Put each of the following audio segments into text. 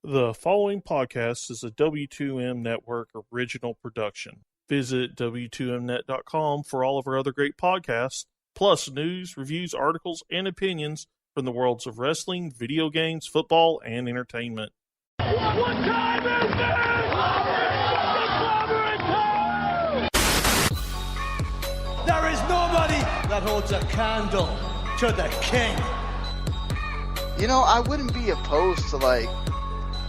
The following podcast is a W2M Network original production. Visit W2Mnet.com for all of our other great podcasts, plus news, reviews, articles, and opinions from the worlds of wrestling, video games, football, and entertainment. What time is it? There is nobody that holds a candle to the king. You know, I wouldn't be opposed to,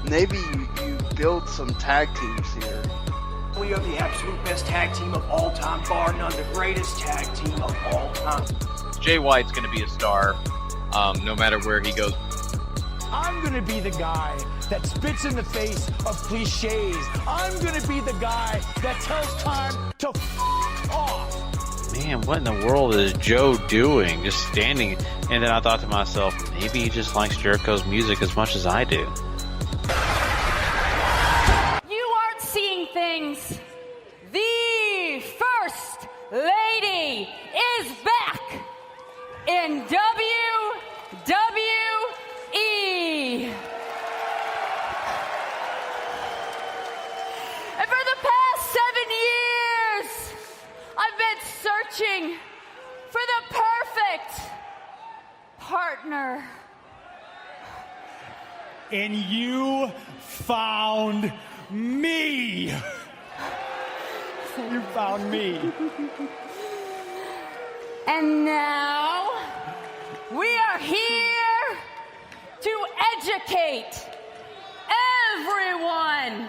maybe you build some tag teams here. We are the absolute best tag team of all time, bar none, the greatest tag team of all time. Jay White's going to be a star, no matter where he goes. I'm going to be the guy that spits in the face of cliches. I'm going to be the guy that tells time to off. Man, what in the world is Joe doing? Just standing. And then I thought to myself, maybe he just likes Jericho's music as much as I do. You aren't seeing things. The First Lady is back in WWE. And for the past 7 years, I've been searching for the perfect partner. And you found me. You found me. And now we are here to educate everyone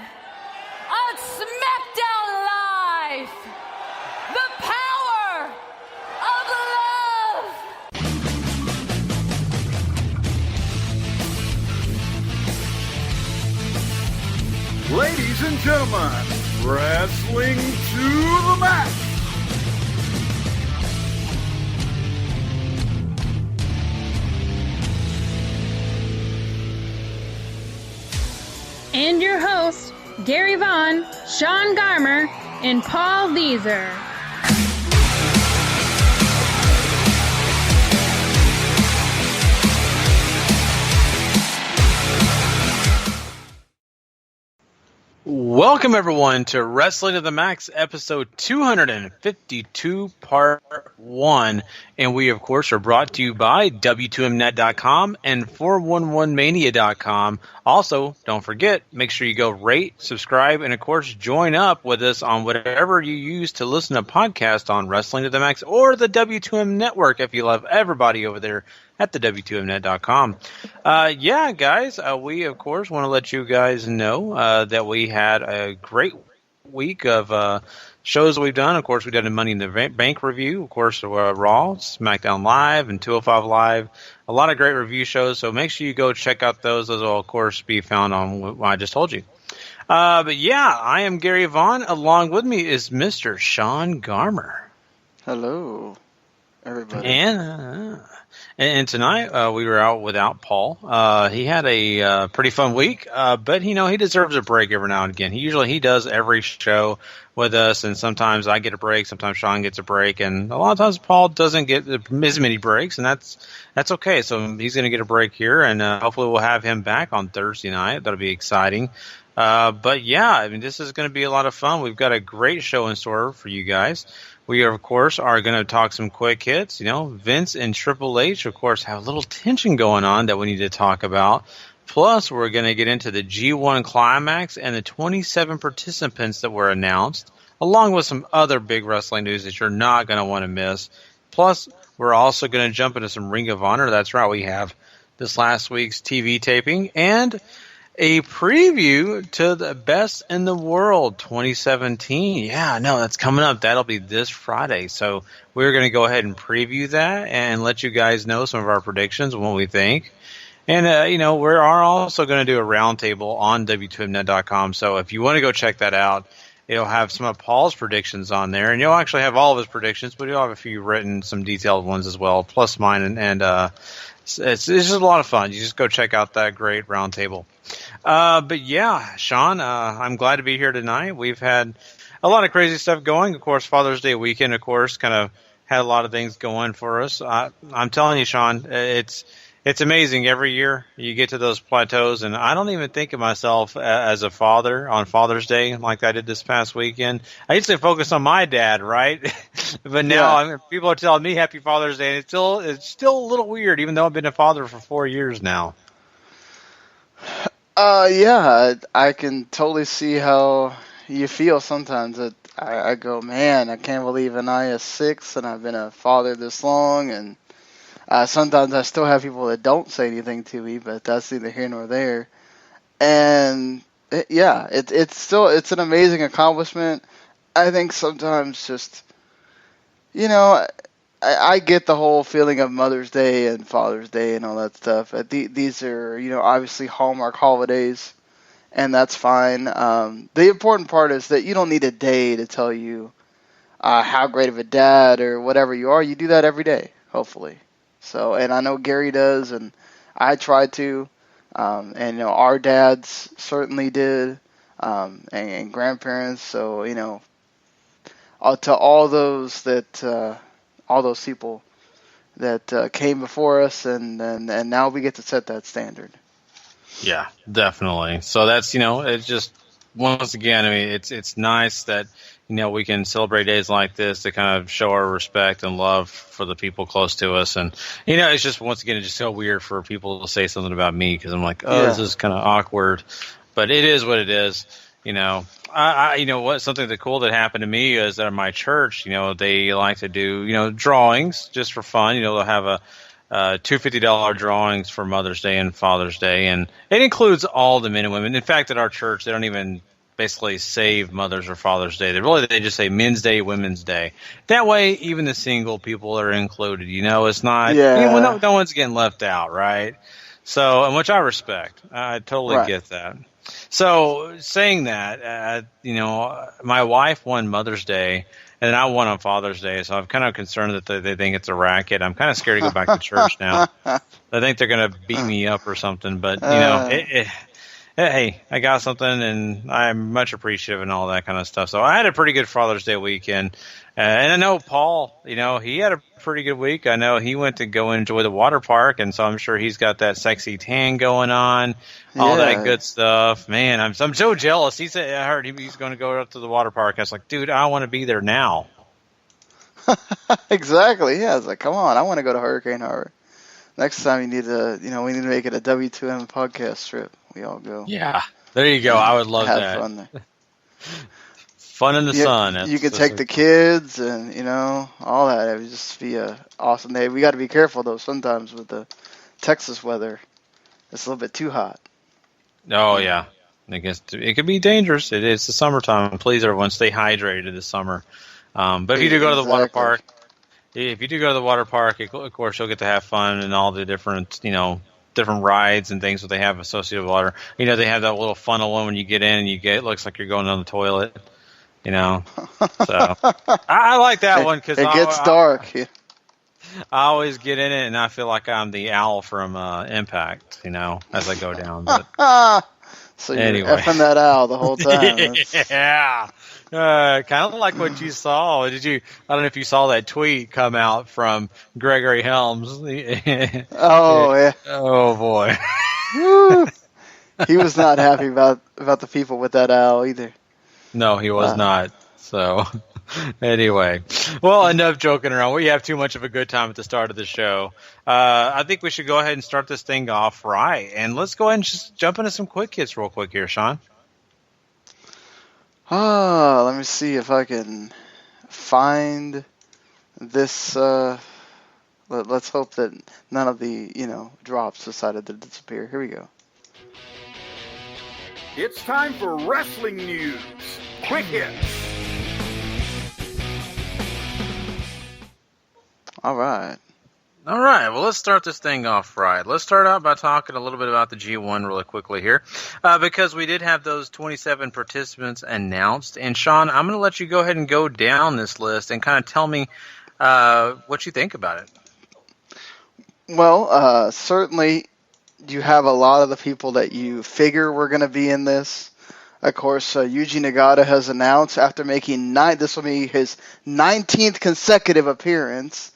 on SmackDown Live. The power of love. Ladies and gentlemen, wrestling to the max. And your hosts, Gary Vaughan, Sean Garmer, and Paul Vieser. Welcome, everyone, to Wrestling to the Max, episode 252, part 1. And we, of course, are brought to you by W2Mnet.com and 411mania.com. Also, don't forget, make sure you go rate, subscribe, and, of course, join up with us on whatever you use to listen to podcasts on Wrestling to the Max or the W2M Network if you love everybody over there at the W2Mnet.com. Yeah, guys, we, of course, want to let you guys know that we had a great week of shows we've done. Of course, we did a Money in the Bank review. Of course, Raw, SmackDown Live, and 205 Live. A lot of great review shows, so make sure you go check out those. Those will, of course, be found on what I just told you. But, yeah, I am Gary Vaughan. Along with me is Mr. Sean Garmer. Hello, everybody. And tonight, we were out without Paul. He had a pretty fun week, but, he deserves a break every now and again. He does every show with us, and sometimes I get a break, sometimes Sean gets a break, and a lot of times Paul doesn't get as many breaks, and that's okay. So he's going to get a break here, and hopefully we'll have him back on Thursday night. That'll be exciting. But, yeah, I mean, this is going to be a lot of fun. We've got a great show in store for you guys. We, of course, are going to talk some quick hits. Vince and Triple H, of course, have a little tension going on that we need to talk about. Plus, we're going to get into the G1 Climax and the 27 participants that were announced, along with some other big wrestling news that you're not going to want to miss. Plus, we're also going to jump into some Ring of Honor. That's right, we have this last week's TV taping and a preview to the Best in the World 2017. Yeah, no, that's coming up. That'll be this Friday. So we're going to go ahead and preview that and let you guys know some of our predictions and what we think. And, we are also going to do a roundtable on W2Mnet.com. So if you want to go check that out, it'll have some of Paul's predictions on there. And you'll actually have all of his predictions, but you'll have a few written, some detailed ones as well, plus mine. And it's just a lot of fun. You just go check out that great roundtable. But yeah, Sean, I'm glad to be here tonight. We've had a lot of crazy stuff going. Of course, Father's Day weekend, of course, kind of had a lot of things going for us. I'm telling you, Sean, It's amazing. Every year you get to those plateaus, and I don't even think of myself as a father on Father's Day like I did this past weekend. I used to focus on my dad, right? But now people are telling me Happy Father's Day, and it's still a little weird, even though I've been a father for 4 years now. Yeah, I can totally see how you feel sometimes. I go, man, I can't believe Anaya's 6, and I've been a father this long, and sometimes I still have people that don't say anything to me, but that's neither here nor there. And it's an amazing accomplishment. I think sometimes just, I get the whole feeling of Mother's Day and Father's Day and all that stuff. These are, obviously Hallmark holidays, and that's fine. The important part is that you don't need a day to tell you how great of a dad or whatever you are. You do that every day, hopefully. So, and I know Gary does, and I try to, and our dads certainly did, and grandparents. So, to all those people that came before us, and now we get to set that standard. Yeah, definitely. So that's it's just once again, I mean, it's nice that we can celebrate days like this to kind of show our respect and love for the people close to us. And, it's just, once again, it's just so weird for people to say something about me because I'm like, this is kind of awkward. But it is what it is. Something cool that happened to me is that at my church, they like to do, drawings just for fun. They'll have two $50 drawings for Mother's Day and Father's Day. And it includes all the men and women. In fact, at our church, they don't even basically save Mother's or Father's Day. They just say Men's Day, Women's Day. That way, even the single people are included. It's not no one's getting left out, right? So, and which I respect. I totally get that. So, saying that, my wife won Mother's Day, and I won on Father's Day. So I'm kind of concerned that they think it's a racket. I'm kind of scared to go back to church now. I think they're going to beat me up or something. But hey, I got something, and I'm much appreciative and all that kind of stuff. So I had a pretty good Father's Day weekend. And I know Paul, he had a pretty good week. I know he went to go enjoy the water park, and so I'm sure he's got that sexy tan going on, all that good stuff. Man, I'm so jealous. He said, I heard he's going to go up to the water park. I was like, dude, I want to be there now. Exactly. Yeah, I was like, come on, I want to go to Hurricane Harbor. Next time we need to make it a W2M podcast trip. We all go. Yeah, there you go. I would love that. Have fun there. Fun in the sun. You could take the kids and, all that. It would just be an awesome day. We got to be careful, though, sometimes with the Texas weather. It's a little bit too hot. Oh, yeah. I guess it could be dangerous. It's the summertime. Please, everyone, stay hydrated this summer. But if you do go to the water park, of course, you'll get to have fun and all the different, different rides and things that they have associated with water. They have that little funnel one when you get in and it looks like you're going down the toilet. So I like that one because it gets dark. I always get in it and I feel like I'm the owl from Impact, as I go down. But so you're effing that owl the whole time. Yeah. Kind of like what you saw. I don't know if you saw that tweet come out from Gregory Helms. Oh, yeah. Oh, boy. He was not happy about the people with that owl either. No, he was not. So, anyway. Well, enough joking around. We have too much of a good time at the start of the show. I think we should go ahead and start this thing off right. And let's go ahead and just jump into some quick hits real quick here, Sean. Let me see if I can find this. Let's hope that none of the, drops decided to disappear. Here we go. It's time for wrestling news. Quick hits. All right. Well, let's start this thing off right. Let's start out by talking a little bit about the G1 really quickly here, because we did have those 27 participants announced. And, Sean, I'm going to let you go ahead and go down this list and kind of tell me what you think about it. Well, certainly you have a lot of the people that you figure were going to be in this. Of course, Yuji Nagata has announced after making this will be his 19th consecutive appearance.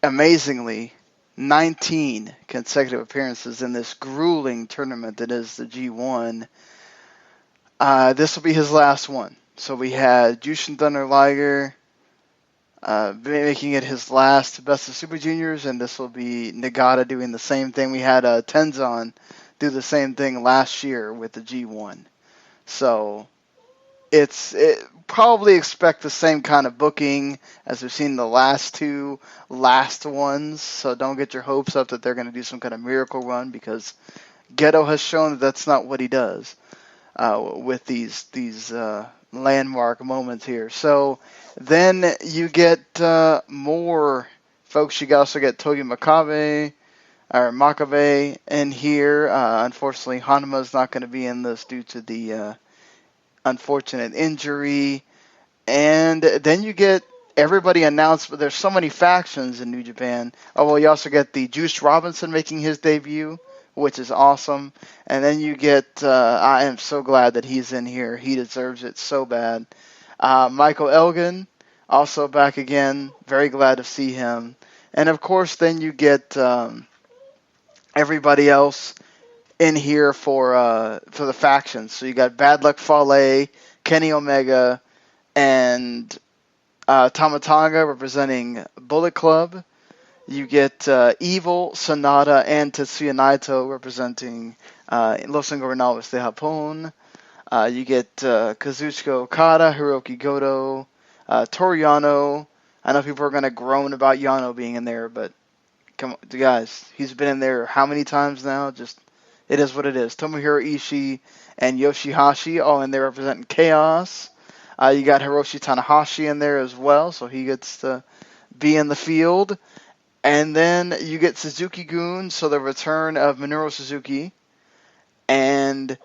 Amazingly, 19 consecutive appearances in this grueling tournament that is the G1. This will be his last one. So we had Jushin Thunder Liger making it his last Best of Super Juniors, and this will be Nagata doing the same thing. We had Tenzan do the same thing last year with the G1. So probably expect the same kind of booking as we've seen the last two ones. So don't get your hopes up that they're going to do some kind of miracle run, because Geto has shown that that's not what he does with these landmark moments here. So then you get more folks. You also get Togi Makabe in here. Unfortunately, Hanma's not going to be in this due to the unfortunate injury. And then you get everybody announced, but there's so many factions in New Japan. Oh, well, you also get the Juice Robinson making his debut, which is awesome. And then you get, I am so glad that he's in here. He deserves it so bad. Michael Elgin, also back again. Very glad to see him. And, of course, then you get everybody else in here for the factions. So you got Bad Luck Fale, Kenny Omega, and Tamatanga representing Bullet Club. You get Evil, Sonata, and Tetsuya Naito representing Los Ingobernables de Japón. You get Kazuchika Okada, Hiroki Goto, Toru Yano. I know people are going to groan about Yano being in there, but come on, guys, he's been in there how many times now? Just, it is what it is. Tomohiro Ishii and Yoshihashi all in there representing Chaos. You got Hiroshi Tanahashi in there as well, so he gets to be in the field. And then you get Suzuki-gun, so the return of Minoru Suzuki. And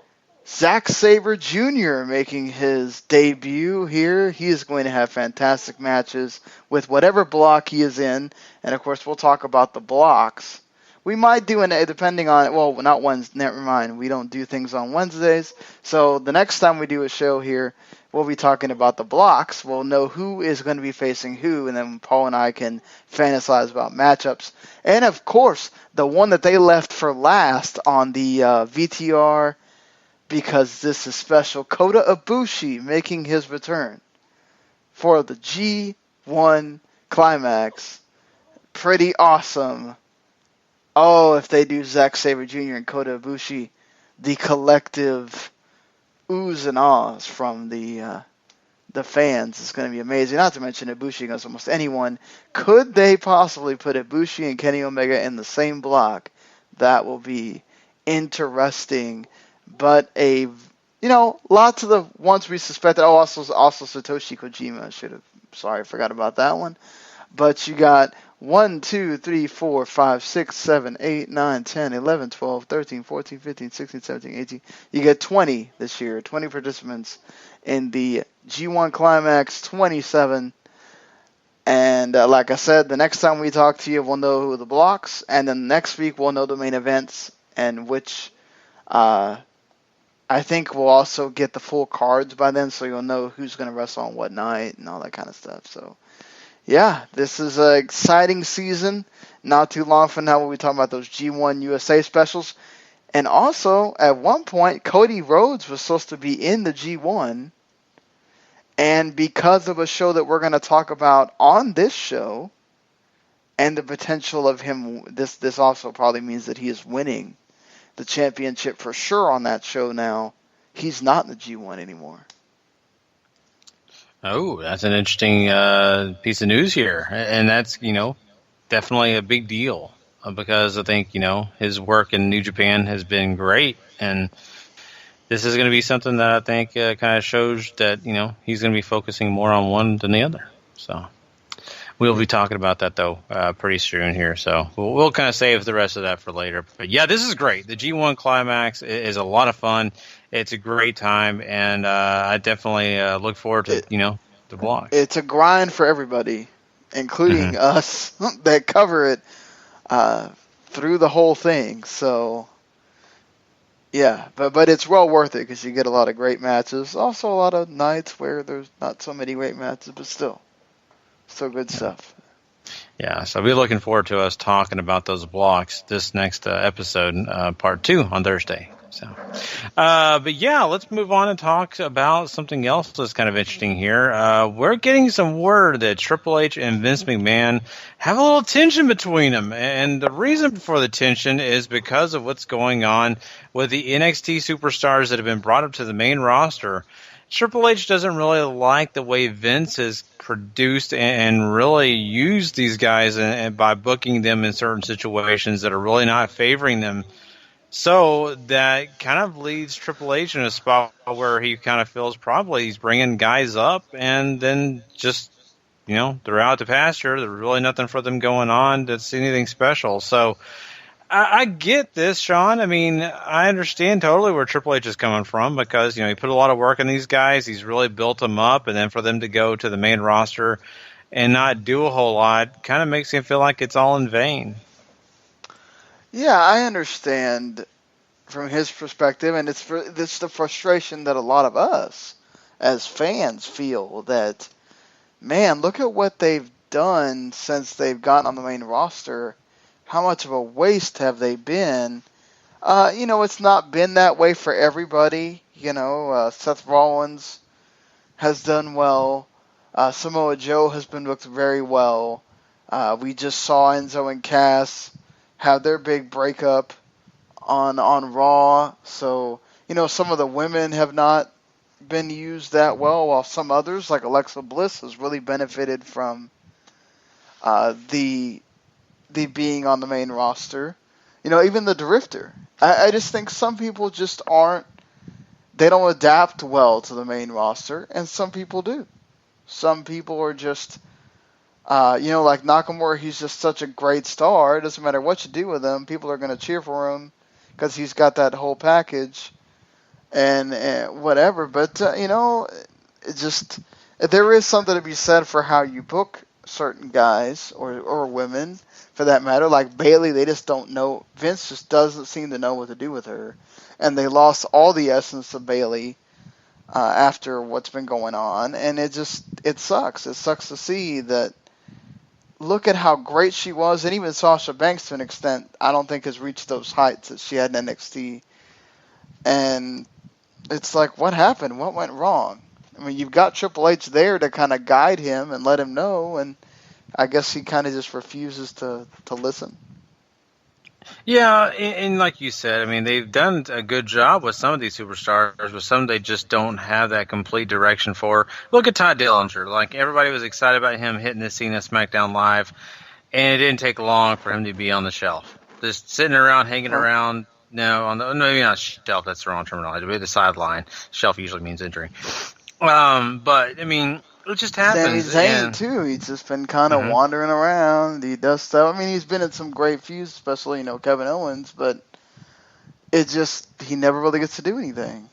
Zack Sabre Jr. making his debut here. He is going to have fantastic matches with whatever block he is in. And, of course, we'll talk about the blocks. We might do depending on, well, not Wednesday, never mind. We don't do things on Wednesdays. So the next time we do a show here, we'll be talking about the blocks. We'll know who is going to be facing who, and then Paul and I can fantasize about matchups. And, of course, the one that they left for last on the VTR, because this is special, Kota Ibushi making his return for the G1 Climax. Pretty awesome. Oh, if they do Zack Sabre Jr. and Kota Ibushi, the collective oohs and ahs from the fans is going to be amazing. Not to mention Ibushi against almost anyone. Could they possibly put Ibushi and Kenny Omega in the same block? That will be interesting. But lots of the ones we suspected. Oh, also Satoshi Kojima. I forgot about that one. But you got 1, 2, 3, 4, 5, 6, 7, 8, 9, 10, 11, 12, 13, 14, 15, 16, 17, 18. You get 20 this year, 20 participants in the G1 Climax 27. And like I said, the next time we talk to you, we'll know who the blocks. And then next week, we'll know the main events, and which I think we'll also get the full cards by then, so you'll know who's going to wrestle on what night and all that kind of stuff. So, yeah, this is an exciting season. Not too long from now, we'll be talking about those G1 USA specials. And also, at one point, Cody Rhodes was supposed to be in the G1. And because of a show that we're going to talk about on this show, and the potential of him, this also probably means that he is winning the championship for sure on that show now. He's not in the G1 anymore. Oh, that's an interesting piece of news here. And that's, definitely a big deal, because I think, his work in New Japan has been great. And this is going to be something that I think kind of shows that, he's going to be focusing more on one than the other. So we'll be talking about that, though, pretty soon here. So we'll kind of save the rest of that for later. But, yeah, this is great. The G1 Climax is a lot of fun. It's a great time, and I definitely look forward to, the blog. It's a grind for everybody, including us that cover it through the whole thing. So, yeah, but it's well worth it, because you get a lot of great matches. Also a lot of nights where there's not so many great matches, but still good stuff. Yeah, so we're looking forward to us talking about those blocks this next episode, part 2 on Thursday. So, but yeah, let's move on and talk about something else that's kind of interesting here. We're getting some word that Triple H and Vince McMahon have a little tension between them, and the reason for the tension is because of what's going on with the NXT superstars that have been brought up to the main roster. Triple H doesn't really like the way Vince has produced and really used these guys and by booking them in certain situations that are really not favoring them. So that kind of leads Triple H in a spot where he kind of feels probably he's bringing guys up and then just, they're out to pasture. There's really nothing for them going on that's anything special. So I get this, Sean. I mean, I understand totally where Triple H is coming from because, he put a lot of work in these guys. He's really built them up. And then for them to go to the main roster and not do a whole lot kind of makes him feel like it's all in vain. Yeah, I understand from his perspective. And it's the frustration that a lot of us as fans feel that, man, look at what they've done since they've gotten on the main roster. How much of a waste have they been? It's not been that way for everybody. Seth Rollins has done well. Samoa Joe has been booked very well. We just saw Enzo and Cass have their big breakup on Raw. So, some of the women have not been used that well, while some others, like Alexa Bliss, has really benefited from the being on the main roster. Even the Drifter. I just think some people just they don't adapt well to the main roster, and some people do. Some people are just, like Nakamura, he's just such a great star. It doesn't matter what you do with him, people are going to cheer for him because he's got that whole package and whatever. But, it just, there is something to be said for how you book certain guys or women, for that matter. Like Bayley, they just don't know. Vince just doesn't seem to know what to do with her. And they lost all the essence of Bayley after what's been going on. And it sucks. It sucks to see that. Look at how great she was. And even Sasha Banks, to an extent, I don't think has reached those heights that she had in NXT. And it's like, what happened? What went wrong? I mean, you've got Triple H there to kind of guide him and let him know, and I guess he kind of just refuses to listen. Yeah, and like you said, I mean, they've done a good job with some of these superstars, but some they just don't have that complete direction for. Look at Todd Dillinger. Like, everybody was excited about him hitting the scene at SmackDown Live, and it didn't take long for him to be on the shelf. Just sitting around, hanging around. No, maybe not shelf, that's the wrong terminology. Maybe the sideline. Shelf usually means injury. But, I mean, it just happens. Sami Zayn, too. He's just been kind of wandering around. He does stuff. I mean, he's been in some great feuds, especially, Kevin Owens, but it just, he never really gets to do anything.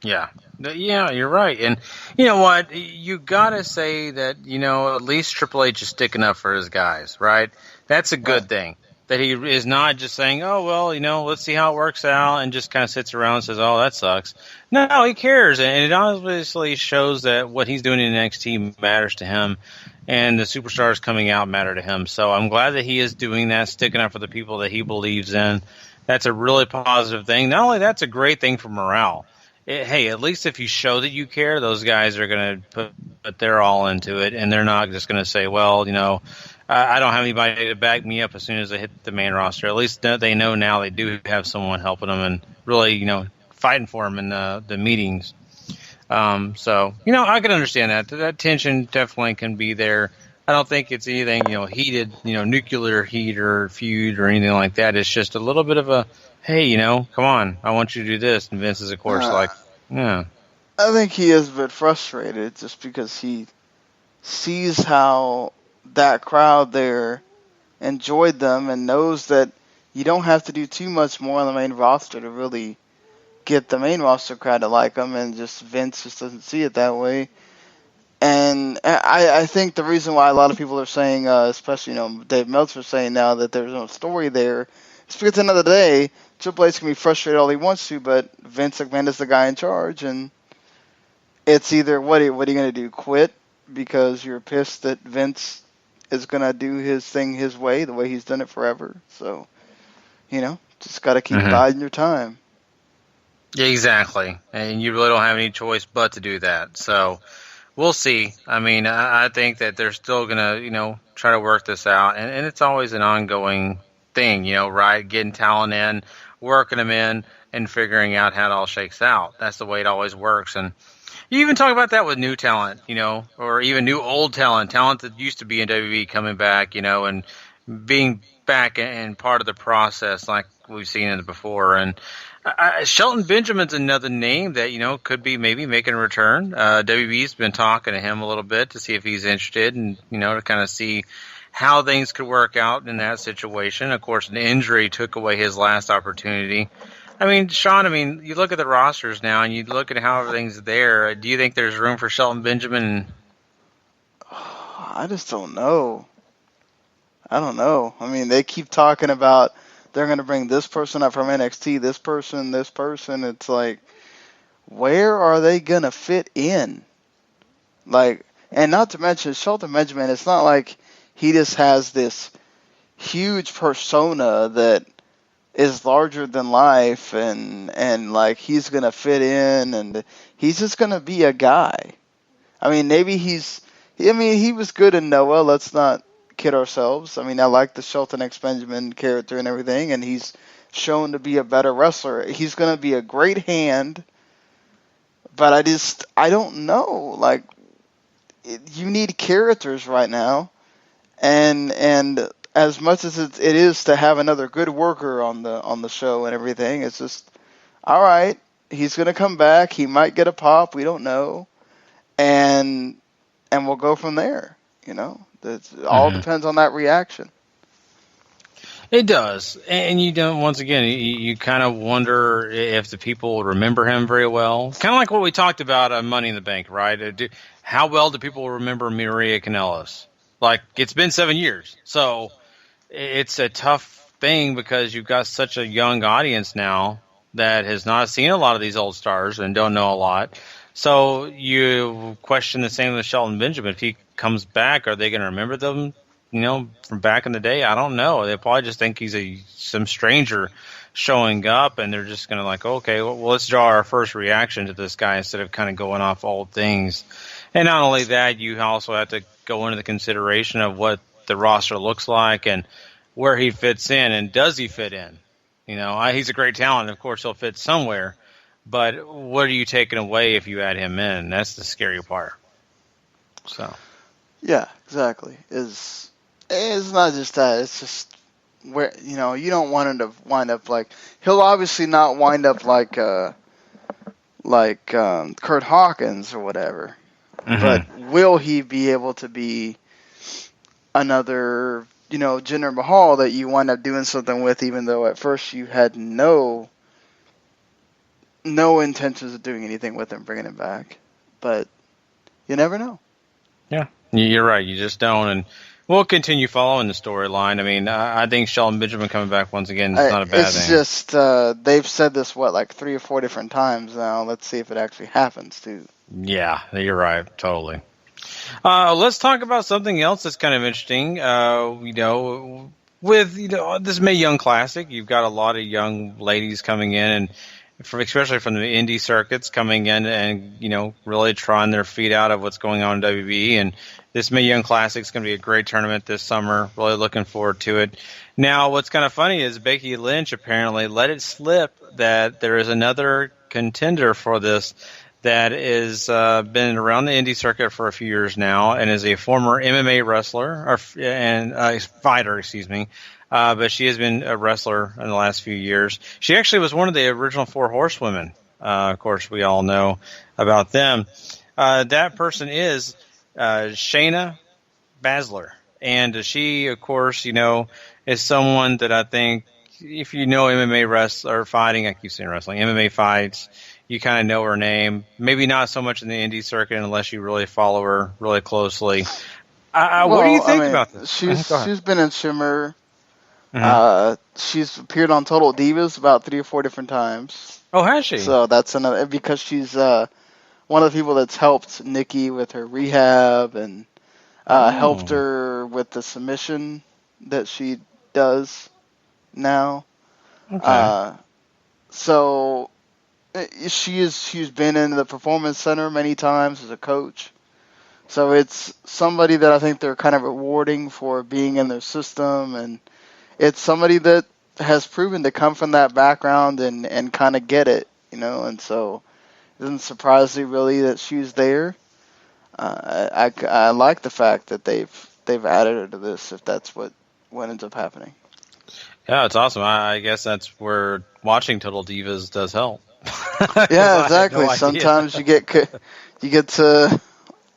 Yeah. Yeah, you're right. And you know what? You got to say that, at least Triple H is sticking up for his guys, right? That's a good thing. That he is not just saying, oh, well, let's see how it works out, and just kind of sits around and says, oh, that sucks. No, he cares, and it obviously shows that what he's doing in NXT matters to him, and the superstars coming out matter to him. So I'm glad that he is doing that, sticking up for the people that he believes in. That's a really positive thing. Not only that's a great thing for morale. Hey, at least if you show that you care, those guys are going to put their all into it, and they're not just going to say, well, I don't have anybody to back me up as soon as I hit the main roster. At least they know now they do have someone helping them and really, fighting for them in the meetings. So, I can understand that. That tension definitely can be there. I don't think it's anything, heated, nuclear heat or feud or anything like that. It's just a little bit of a, hey, come on, I want you to do this. And Vince is, of course, yeah. I think he is a bit frustrated just because he sees how that crowd there enjoyed them and knows that you don't have to do too much more on the main roster to really get the main roster crowd to like them, and just Vince just doesn't see it that way. And I think the reason why a lot of people are saying, especially Dave Meltzer saying now that there's no story there, is because at the end of the day, Triple H can be frustrated all he wants to, but Vince McMahon is the guy in charge, and it's either what are you going to do, quit because you're pissed that Vince is going to do his thing his way, the way he's done it forever. So, just got to keep biding your time. Yeah, exactly. And you really don't have any choice but to do that. So we'll see. I mean, I think that they're still going to, try to work this out. And it's always an ongoing thing, right? Getting talent in, working them in, and figuring out how it all shakes out. That's the way it always works. And you even talk about that with new talent, or even new old talent that used to be in WWE coming back, and being back and part of the process like we've seen it before. And Shelton Benjamin's another name that, could be maybe making a return. WWE's been talking to him a little bit to see if he's interested and, to kind of see how things could work out in that situation. Of course, an injury took away his last opportunity. I mean, Sean, you look at the rosters now and you look at how everything's there. Do you think there's room for Shelton Benjamin? I just don't know. I don't know. I mean, they keep talking about they're going to bring this person up from NXT, this person. It's like, where are they going to fit in? Like, and not to mention Shelton Benjamin, it's not like he just has this huge persona that is larger than life and like he's going to fit in and he's just going to be a guy. I mean, he was good in Noah. Let's not kid ourselves. I mean, I like the Shelton X Benjamin character and everything, and he's shown to be a better wrestler. He's going to be a great hand, but I don't know. Like, you need characters right now, and as much as it is to have another good worker on the show and everything, it's just, all right, he's going to come back. He might get a pop. We don't know, and we'll go from there. It all depends on that reaction. It does. And once again, you kind of wonder if the people remember him very well. Kind of like what we talked about on Money in the Bank, right? How well do people remember Maria Kanellis? Like, it's been 7 years. So it's a tough thing because you've got such a young audience now that has not seen a lot of these old stars and don't know a lot. So you question the same with Shelton Benjamin. If he comes back, are they going to remember them, from back in the day? I don't know. They probably just think he's some stranger showing up, and they're just going to like, okay, well, let's draw our first reaction to this guy instead of kind of going off old things. And not only that, you also have to go into the consideration of what the roster looks like and where he fits in, and does he fit in? He's a great talent. Of course, he'll fit somewhere. But what are you taking away if you add him in? That's the scary part. So. Yeah, exactly. It's not just that. It's just where you don't want him to wind up like, he'll obviously not wind up like Kurt Hawkins or whatever. But will he be able to be another Jinder Mahal that you wind up doing something with, even though at first you had no intentions of doing anything with him, bringing him back. But you never know. Yeah, you're right. You just don't. And we'll continue following the storyline. I mean, I think Shelton Benjamin coming back once again is not a bad thing. It's just, they've said this, like 3 or 4 different times now. Let's see if it actually happens, too. Yeah, you're right. Totally. Let's talk about something else that's kind of interesting. With this Mae Young Classic, you've got a lot of young ladies coming in, and especially from the indie circuits coming in and, really trying their feet out of what's going on in WWE. And this Mae Young Classic is going to be a great tournament this summer. Really looking forward to it. Now, what's kind of funny is Becky Lynch apparently let it slip that there is another contender for this that is been around the indie circuit for a few years now and is a former MMA wrestler and fighter, but she has been a wrestler in the last few years. She actually was one of the original 4 Horsewomen. Of course, we all know about them. That person is Shayna Baszler. And she, of course, is someone that I think, if you know MMA wrestler fighting, I keep saying wrestling, MMA fights, you kind of know her name. Maybe not so much in the indie circuit unless you really follow her really closely. What do you think about this? She's been in Shimmer. She's appeared on Total Divas about 3 or 4 different times. Oh, has she? So that's another, because she's one of the people that's helped Nikki with her rehab, and helped her with the submission that she does now. Okay. So she's been in the Performance Center many times as a coach. So it's somebody that I think they're kind of rewarding for being in their system, and it's somebody that has proven to come from that background and kind of get it, and so it doesn't surprise me really that she's there. I like the fact that they've added her to this, if that's what ends up happening. Yeah, it's awesome. I guess that's where watching Total Divas does help. Yeah, exactly. No sometimes you get to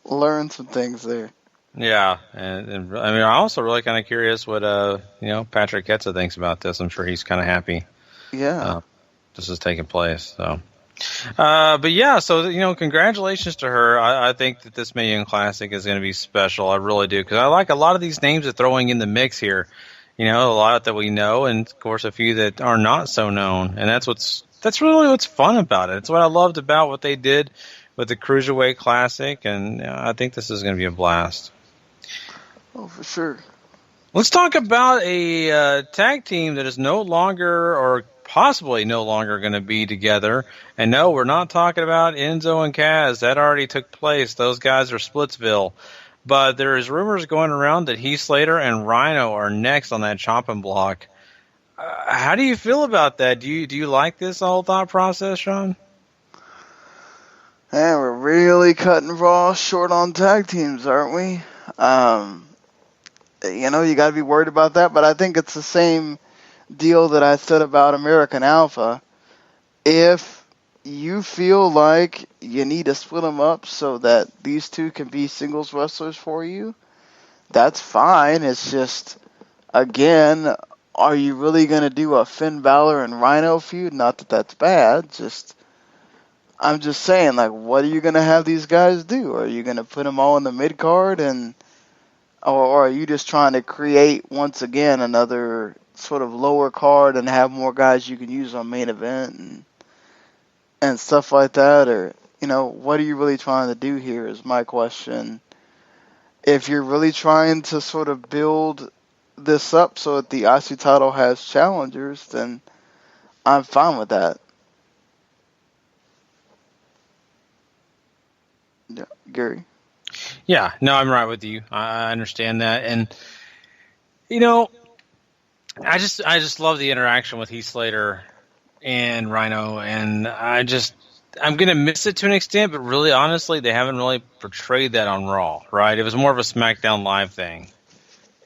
learn some things there. Yeah, and I mean, I'm also really kind of curious what Patrick Ketza thinks about this. I'm sure he's kind of happy. Yeah, this is taking place. So, but yeah, so congratulations to her. I think that this Mae Young Classic is going to be special. I really do, because I like a lot of these names they're throwing in the mix here. A lot that we know, and of course a few that are not so known, and that's really what's fun about it. It's what I loved about what they did with the Cruiserweight Classic, and I think this is going to be a blast. Oh, for sure. Let's talk about a tag team that is no longer, or possibly no longer, going to be together. And no, we're not talking about Enzo and Kaz. That already took place. Those guys are Splitsville. But there is rumors going around that Heath Slater and Rhyno are next on that chopping block. How do you feel about that? Do you like this whole thought process, Sean? Man, we're really cutting Raw short on tag teams, aren't we? You got to be worried about that, but I think it's the same deal that I said about American Alpha. If you feel like you need to split them up so that these two can be singles wrestlers for you, that's fine. It's just, again, are you really going to do a Finn Balor and Rhyno feud? Not that that's bad, I'm just saying, what are you going to have these guys do? Are you going to put them all in the mid-card, or are you just trying to create, once again, another sort of lower card and have more guys you can use on main event and stuff like that? Or, what are you really trying to do here is my question. If you're really trying to sort of build this up so that the IC title has challengers, then I'm fine with that. Yeah, Gary. Yeah, no, I'm right with you. I understand that, and I just love the interaction with Heath Slater and Rhyno, and I'm gonna miss it to an extent, but really, honestly, they haven't really portrayed that on Raw, right? It was more of a SmackDown Live thing,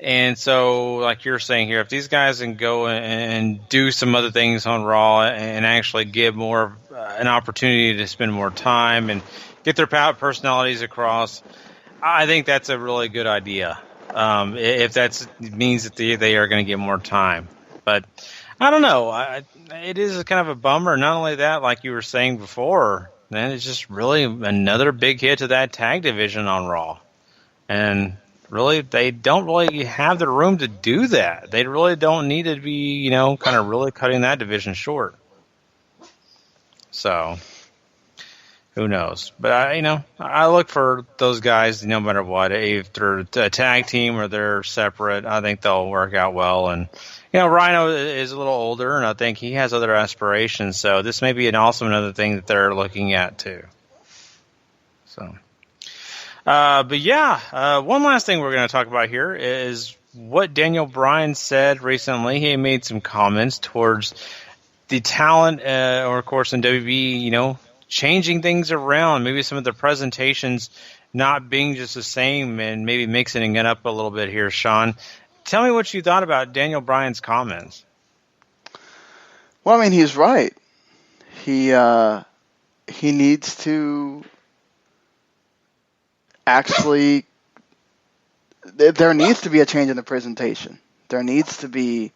and so, like you're saying here, if these guys can go and do some other things on Raw and actually give more an opportunity to spend more time and get their personalities across, I think that's a really good idea. If that means that they are going to get more time. But I don't know. It is kind of a bummer. Not only that, like you were saying before, then it's just really another big hit to that tag division on Raw. And really, they don't really have the room to do that. They really don't need to be, kind of really cutting that division short. So who knows? But I look for those guys no matter what. If they're a tag team or they're separate, I think they'll work out well. And Rhyno is a little older, and I think he has other aspirations. So this may be another thing that they're looking at too. So, but yeah, one last thing we're going to talk about here is what Daniel Bryan said recently. He made some comments towards the talent, or of course in WWE, changing things around, maybe some of the presentations not being just the same, and maybe mixing it up a little bit here. Sean, tell me what you thought about Daniel Bryan's comments. Well, I mean, he's right. He needs to actually, there needs to be a change in the presentation. There needs to be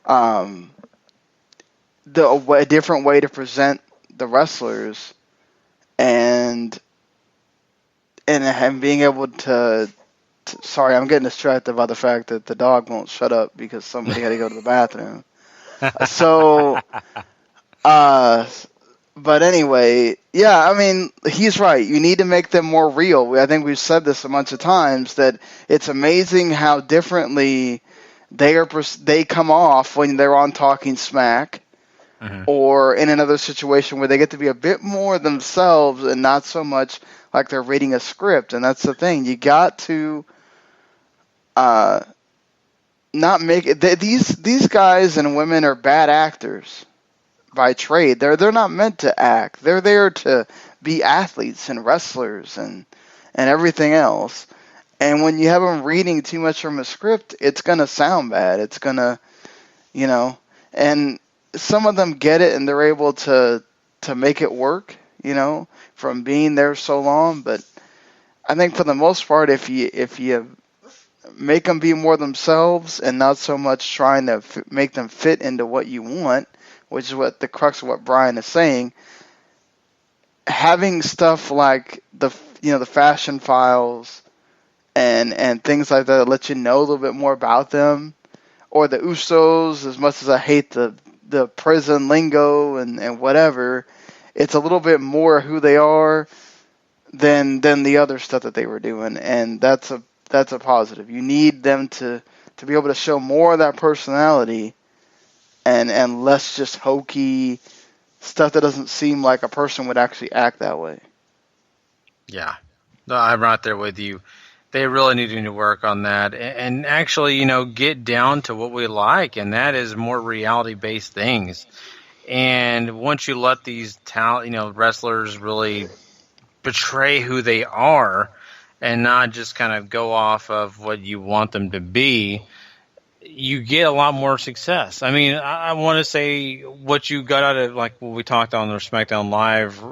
a different way to present the wrestlers, and being able to sorry, I'm getting distracted by the fact that the dog won't shut up because somebody had to go to the bathroom. But anyway, yeah, I mean, he's right. You need to make them more real. I think we've said this a bunch of times, that it's amazing how differently they come off when they're on Talking Smack, or in another situation where they get to be a bit more themselves and not so much like they're reading a script. And that's the thing. You got to not make it. These guys and women are bad actors by trade. They're not meant to act. They're there to be athletes and wrestlers and everything else. And when you have them reading too much from a script, it's going to sound bad. It's going to, and some of them get it and they're able to make it work, from being there so long. But I think for the most part, if you make them be more themselves and not so much trying to make them fit into what you want, which is what the crux of what Bryan is saying, having stuff like the fashion files and things like that let you know a little bit more about them, or the Usos, as much as I hate the prison lingo and whatever, it's a little bit more who they are than the other stuff that they were doing, and that's a positive. You need them to be able to show more of that personality and less just hokey stuff that doesn't seem like a person would actually act that way. Yeah. No, I'm right there with you. They really need to work on that and actually, get down to what we like, and that is more reality-based things. And once you let these wrestlers really portray who they are and not just kind of go off of what you want them to be, you get a lot more success. I mean, I want to say what you got out of, like what we talked on the SmackDown Live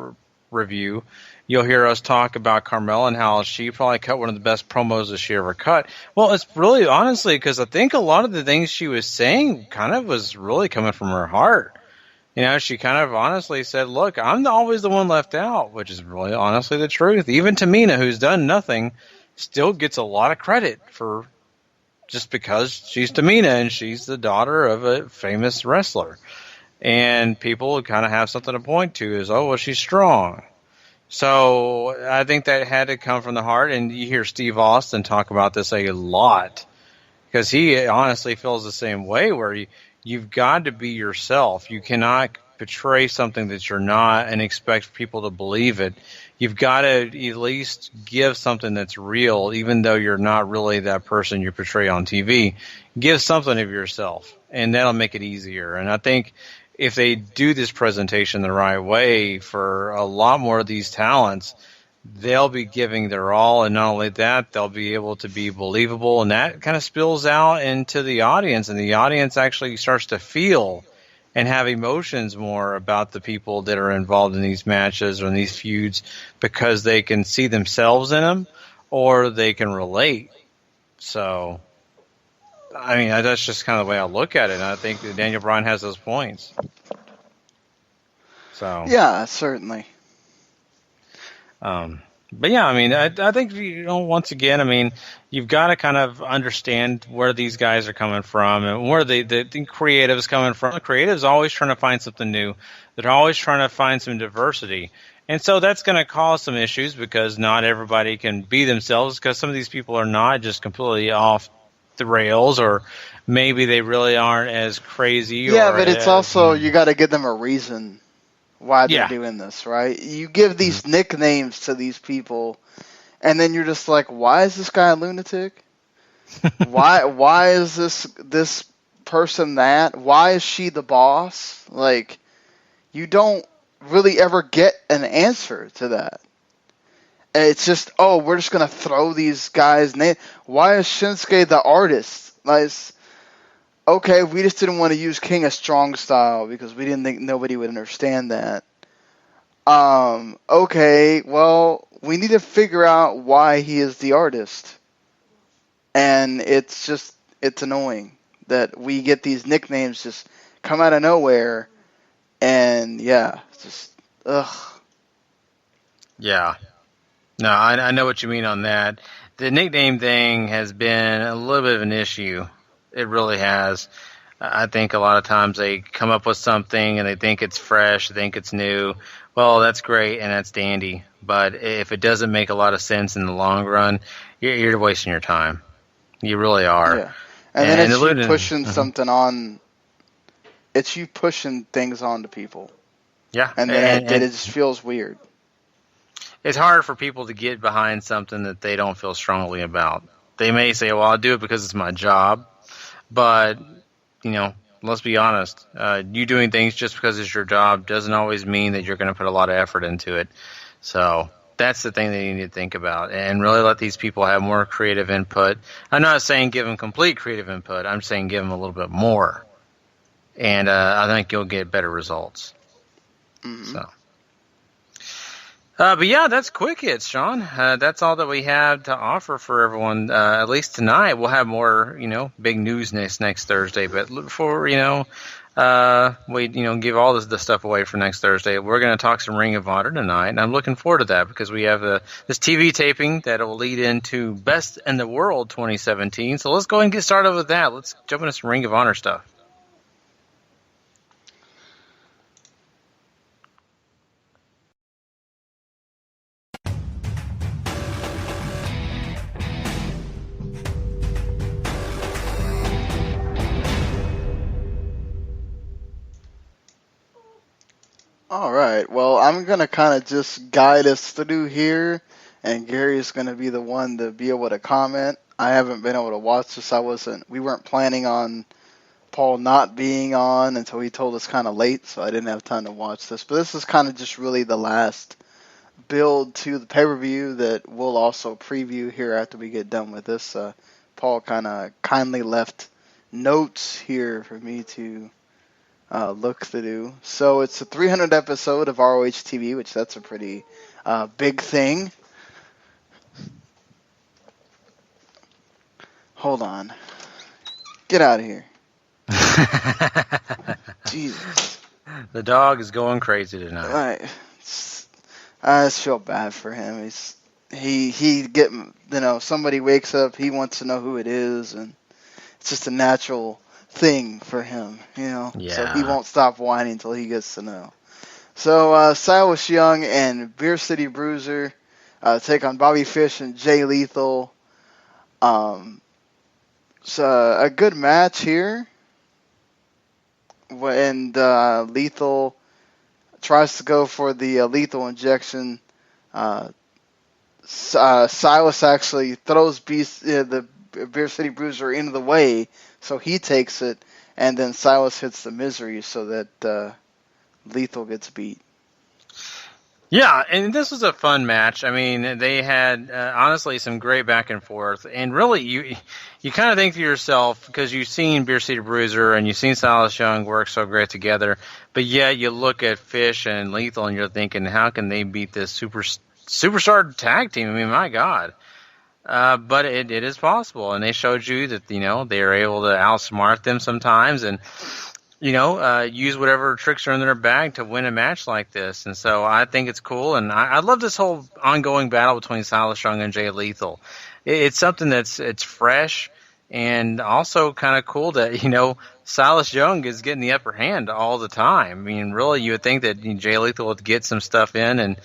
review. You'll hear us talk about Carmella and how she probably cut one of the best promos that she ever cut. Well, it's really honestly because I think a lot of the things she was saying kind of was really coming from her heart. She kind of honestly said, look, I'm always the one left out, which is really honestly the truth. Even Tamina, who's done nothing, still gets a lot of credit for just because she's Tamina and she's the daughter of a famous wrestler. And people kind of have something to point to is, oh, well, she's strong. So I think that had to come from the heart, and you hear Steve Austin talk about this a lot because he honestly feels the same way, where you've got to be yourself. You cannot portray something that you're not and expect people to believe it. You've got to at least give something that's real, even though you're not really that person you portray on TV. Give something of yourself, and that'll make it easier. And I think if they do this presentation the right way for a lot more of these talents, they'll be giving their all, and not only that, they'll be able to be believable, and that kind of spills out into the audience, and the audience actually starts to feel and have emotions more about the people that are involved in these matches or in these feuds because they can see themselves in them or they can relate. So, I mean, that's just kind of the way I look at it. And I think that Daniel Bryan has those points. So yeah, certainly. But yeah, I mean, I think, once again, I mean, you've got to kind of understand where these guys are coming from and where the creative is coming from. The creative is always trying to find something new. They're always trying to find some diversity. And so that's going to cause some issues because not everybody can be themselves, because some of these people are not just completely off the rails, or maybe they really aren't as crazy. Yeah, but it's also, you got to give them a reason why they're doing this, right? You give these nicknames to these people, and then you're just like, why is this guy a lunatic? Why is this person that? Why is she the boss? Like, you don't really ever get an answer to that. It's just, we're just going to throw these guys' names. Why is Shinsuke the artist? Like, okay, we just didn't want to use King of Strong Style because we didn't think nobody would understand that. Okay, well, we need to figure out why he is the artist. And it's annoying that we get these nicknames just come out of nowhere. And yeah, it's just, ugh. Yeah. No, I know what you mean on that. The nickname thing has been a little bit of an issue. It really has. I think a lot of times they come up with something and they think it's fresh, they think it's new. Well, that's great and that's dandy, but if it doesn't make a lot of sense in the long run, you're wasting your time. You really are. Yeah. And then it's you pushing something on. It's you pushing things on to people. Yeah. And then it just feels weird. It's hard for people to get behind something that they don't feel strongly about. They may say, well, I'll do it because it's my job. But, let's be honest. You doing things just because it's your job doesn't always mean that you're going to put a lot of effort into it. So that's the thing that you need to think about. And really let these people have more creative input. I'm not saying give them complete creative input. I'm saying give them a little bit more. And I think you'll get better results. Mm-hmm. So. But yeah, that's quick hits, Sean. That's all that we have to offer for everyone. At least tonight, we'll have more, big news next Thursday. But before, we, give all the stuff away for next Thursday, we're going to talk some Ring of Honor tonight, and I'm looking forward to that because we have this TV taping that will lead into Best in the World 2017. So let's go ahead and get started with that. Let's jump into some Ring of Honor stuff. All right. Well, I'm going to kind of just guide us through here, and Gary's going to be the one to be able to comment. I haven't been able to watch this. We weren't planning on Paul not being on until he told us kind of late, so I didn't have time to watch this. But this is kind of just really the last build to the pay-per-view that we'll also preview here after we get done with this. Paul kind of kindly left notes here for me to look through. So it's the 300th episode of ROH TV, which that's a pretty big thing. Hold on. Get out of here. Jesus. The dog is going crazy tonight. Right. I just feel bad for him. Somebody wakes up, he wants to know who it is, and it's just a natural thing for him, Yeah. So he won't stop whining until he gets to know. So Silas Young and Beer City Bruiser take on Bobby Fish and Jay Lethal. So a good match here. And Lethal tries to go for the lethal injection. Silas actually throws the Beer City Bruiser into the way, so he takes it, and then Silas hits the misery so that Lethal gets beat. Yeah, and this was a fun match. I mean, they had, honestly, some great back and forth. And really, you kind of think to yourself, because you've seen Beer City Bruiser and you've seen Silas Young work so great together, but yet you look at Fish and Lethal and you're thinking, how can they beat this superstar tag team? I mean, my God. But it is possible, and they showed you that, they are able to outsmart them sometimes and, use whatever tricks are in their bag to win a match like this. And so I think it's cool, and I love this whole ongoing battle between Silas Young and Jay Lethal. It's something it's fresh and also kind of cool that, Silas Young is getting the upper hand all the time. I mean, really, you would think that Jay Lethal would get some stuff in and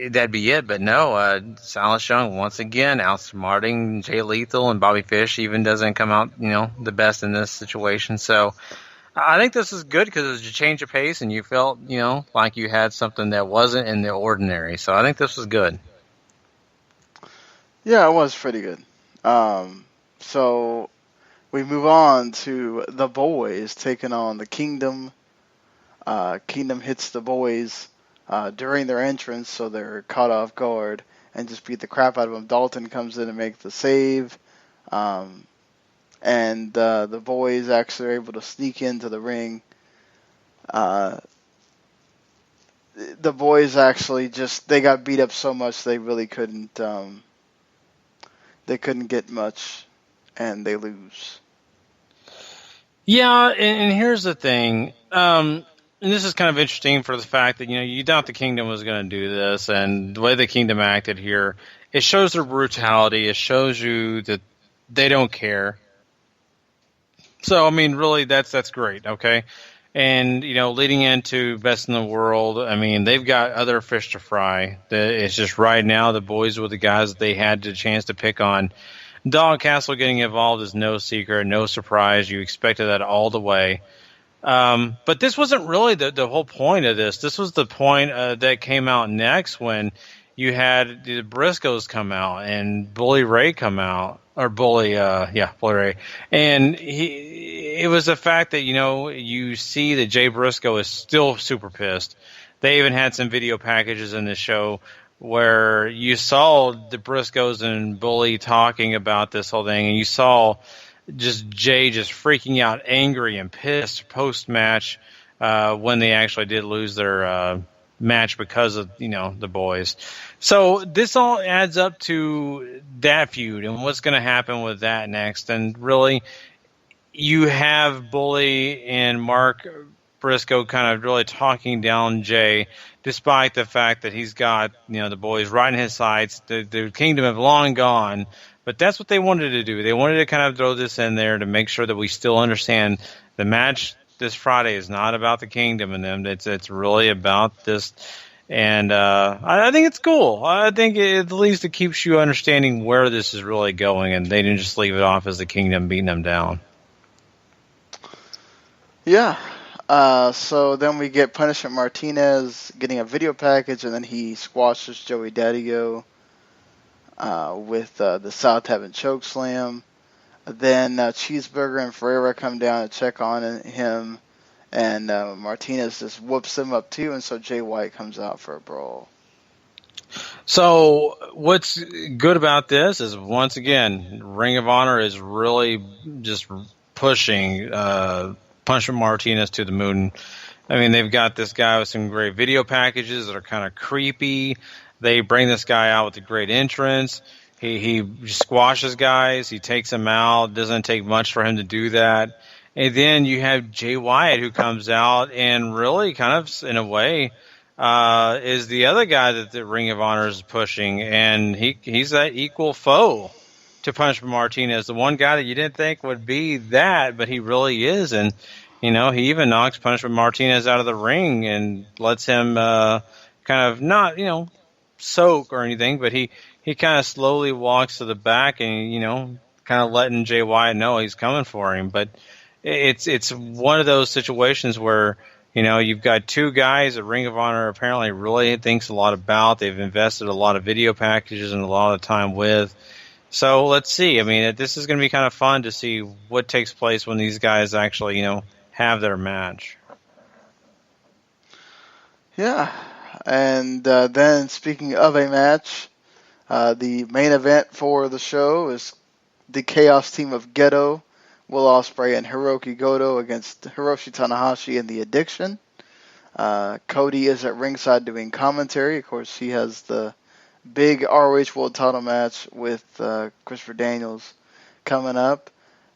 that'd be it, but no, Silas Young, once again, outsmarting Jay Lethal, and Bobby Fish even doesn't come out, the best in this situation. So I think this is good because it was a change of pace, and you felt, like you had something that wasn't in the ordinary. So I think this was good. Yeah, it was pretty good. So we move on to the Boys taking on the Kingdom. Kingdom hits the Boys during their entrance, so they're caught off guard and just beat the crap out of them. Dalton comes in and makes the save, and the Boys actually are able to sneak into the ring. The Boys actually they got beat up so much they really couldn't get much, and they lose. Yeah, and here's the thing. And this is kind of interesting for the fact that, you thought the Kingdom was going to do this, and the way the Kingdom acted here, it shows their brutality. It shows you that they don't care. So, I mean, really, that's great, okay? And, leading into Best in the World, I mean, they've got other fish to fry. It's just right now the boys were the guys that they had the chance to pick on. Dalton Castle getting involved is no secret, no surprise. You expected that all the way. But this wasn't really the whole point of this. This was the point that came out next when you had the Briscoes come out and Bully Ray come out. Or Bully Ray. And it was the fact that, you see that Jay Briscoe is still super pissed. They even had some video packages in the show where you saw the Briscoes and Bully talking about this whole thing, and you saw just Jay just freaking out, angry and pissed post-match when they actually did lose their match because of, the boys. So this all adds up to that feud and what's going to happen with that next. And really, you have Bully and Mark Briscoe kind of really talking down Jay, despite the fact that he's got, the boys right in his sights. The Kingdom have long gone, but that's what they wanted to do. They wanted to kind of throw this in there to make sure that we still understand the match this Friday is not about the Kingdom and them. It's really about this. And I think it's cool. I think at least it keeps you understanding where this is really going, and they didn't just leave it off as the Kingdom beating them down. Yeah. So then we get Punishment Martinez getting a video package, and then he squashes Joey Daddio with the South Heaven choke slam. Then Cheeseburger and Ferreira come down to check on him. And Martinez just whoops him up too, and so Jay White comes out for a brawl. So what's good about this is, once again, Ring of Honor is really just pushing Punishment Martinez to the moon. I mean, they've got this guy with some great video packages that are kind of creepy. They bring this guy out with a great entrance. He squashes guys. He takes them out. Doesn't take much for him to do that. And then you have Jay White, who comes out and really kind of, in a way, is the other guy that the Ring of Honor is pushing. And he's that equal foe to Punishment Martinez, the one guy that you didn't think would be that, but he really is. And, he even knocks Punishment Martinez out of the ring and lets him kind of not, soak or anything, but he kind of slowly walks to the back and, kind of letting Jay White know he's coming for him. But it's one of those situations where, you've got two guys that Ring of Honor apparently really thinks a lot about. They've invested a lot of video packages and a lot of time with. So let's see. I mean, this is going to be kind of fun to see what takes place when these guys actually, have their match. Yeah. And then speaking of a match, the main event for the show is the Chaos team of Ghetto, Will Ospreay and Hiroki Goto against Hiroshi Tanahashi and The Addiction. Cody is at ringside doing commentary. Of course, he has the big ROH World title match with Christopher Daniels coming up.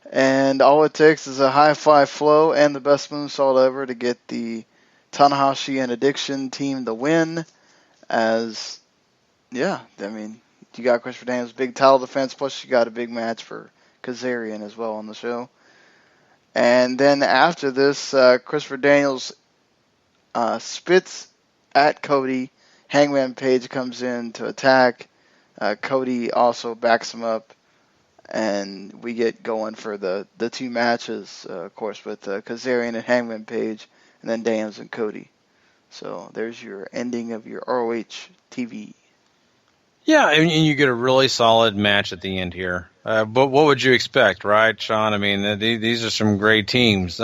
And all it takes is a high-fly flow and the best moonsault ever to get the Tanahashi and Addiction team the win. As, you got Christopher Daniels' big title defense, plus you got a big match for Kazarian as well on the show. And then after this, Christopher Daniels spits at Cody. Hangman Page comes in to attack. Cody also backs him up. And we get going for the two matches, of course, with Kazarian and Hangman Page, and then Daniels and Cody. So there's your ending of your ROH TV. Yeah, and you get a really solid match at the end here. But what would you expect, right, Sean? I mean, these are some great teams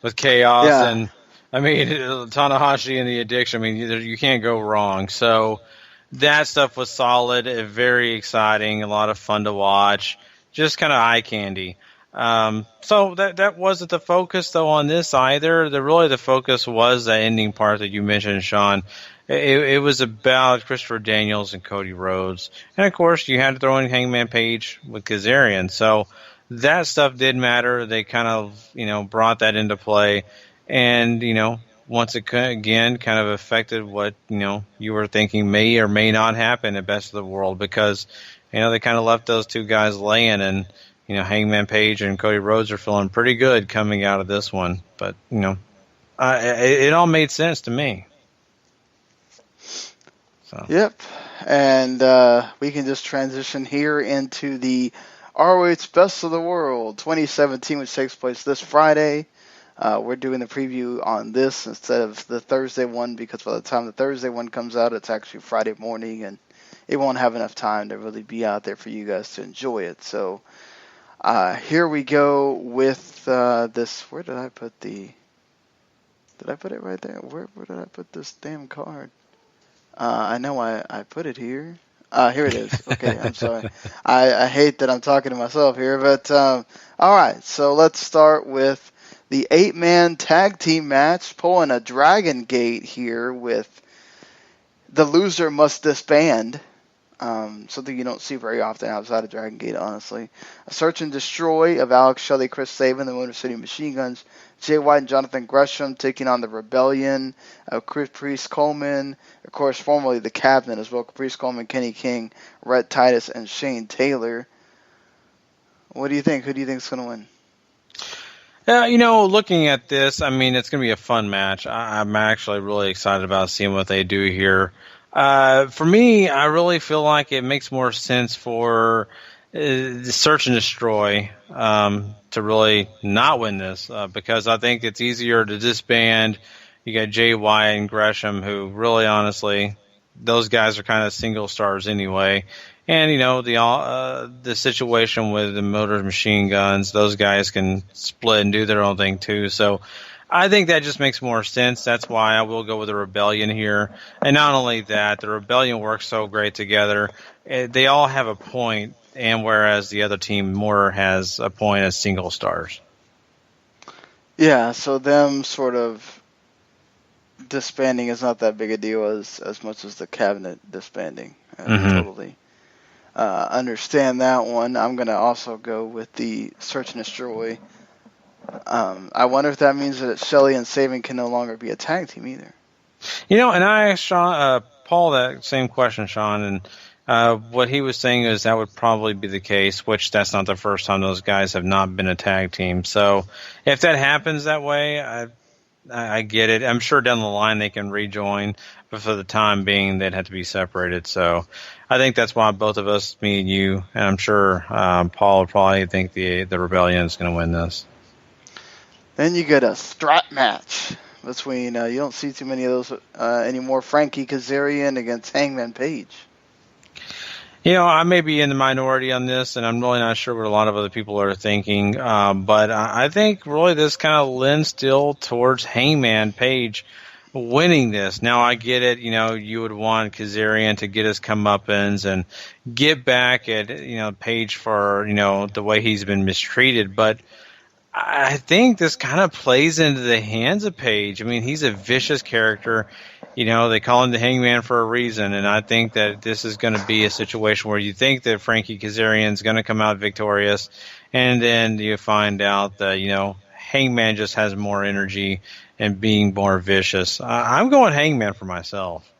with Chaos and, Tanahashi and The Addiction. I mean, you can't go wrong. So that stuff was solid, very exciting, a lot of fun to watch, just kind of eye candy. So that wasn't the focus, though, on this either. The focus was the ending part that you mentioned, Sean. It was about Christopher Daniels and Cody Rhodes. And, of course, you had to throw in Hangman Page with Kazarian. So that stuff did matter. They kind of, brought that into play. And, once again, kind of affected what, you were thinking may or may not happen at Best of the World because, they kind of left those two guys laying. And, Hangman Page and Cody Rhodes are feeling pretty good coming out of this one. But, it all made sense to me. So. Yep. And we can just transition here into the ROH Best of the World 2017, which takes place this Friday. We're doing the preview on this instead of the Thursday one, because by the time the Thursday one comes out, it's actually Friday morning, and it won't have enough time to really be out there for you guys to enjoy it. So here we go with this. Where did I put the... Did I put it right there? Where did I put this damn card? I know I put it here. Here it is. Okay, I'm sorry. I hate that I'm talking to myself here, but all right. So let's start with the 8-man tag team match, pulling a Dragon Gate here with the loser must disband. Something you don't see very often outside of Dragon Gate, honestly. A search and destroy of Alex Shelley, Chris Sabin, the Motor City Machine Guns, Jay White and Jonathan Gresham taking on the Rebellion, Caprice Coleman, of course, formerly the Cabinet as well, Caprice Coleman, Kenny King, Rhett Titus, and Shane Taylor. What do you think? Who do you think is going to win? Looking at this, it's going to be a fun match. I'm actually really excited about seeing what they do here. For me, I really feel like it makes more sense for the Search and Destroy to really not win this because I think it's easier to disband. You got Jay White and Gresham, who really, honestly, those guys are kind of single stars anyway. And, the situation with the Motor Machine Guns, those guys can split and do their own thing too. So I think that just makes more sense. That's why I will go with the Rebellion here. And not only that, the Rebellion works so great together. They all have a point, and whereas the other team more has a point as single stars. Yeah, so them sort of disbanding is not that big a deal as much as the Cabinet disbanding. Totally understand that one. I'm going to also go with the Search and Destroy. I wonder if that means that Shelley and Sabin can no longer be a tag team either. And I asked Paul that same question, Sean, and what he was saying is that would probably be the case, which that's not the first time those guys have not been a tag team. So if that happens that way, I get it. I'm sure down the line they can rejoin, but for the time being, they'd have to be separated. So I think that's why both of us, me and you, and I'm sure Paul would probably think the Rebellion is going to win this. Then you get a strap match between, you don't see too many of those anymore, Frankie Kazarian against Hangman Page. I may be in the minority on this, and I'm really not sure what a lot of other people are thinking, but I think really this kind of lends still towards Hangman Page winning this. Now, I get it, you would want Kazarian to get his comeuppance and get back at, Page for, the way he's been mistreated, but I think this kind of plays into the hands of Page. He's a vicious character. They call him the Hangman for a reason, and I think that this is going to be a situation where you think that Frankie Kazarian is going to come out victorious, and then you find out that, Hangman just has more energy and being more vicious. I'm going Hangman for myself.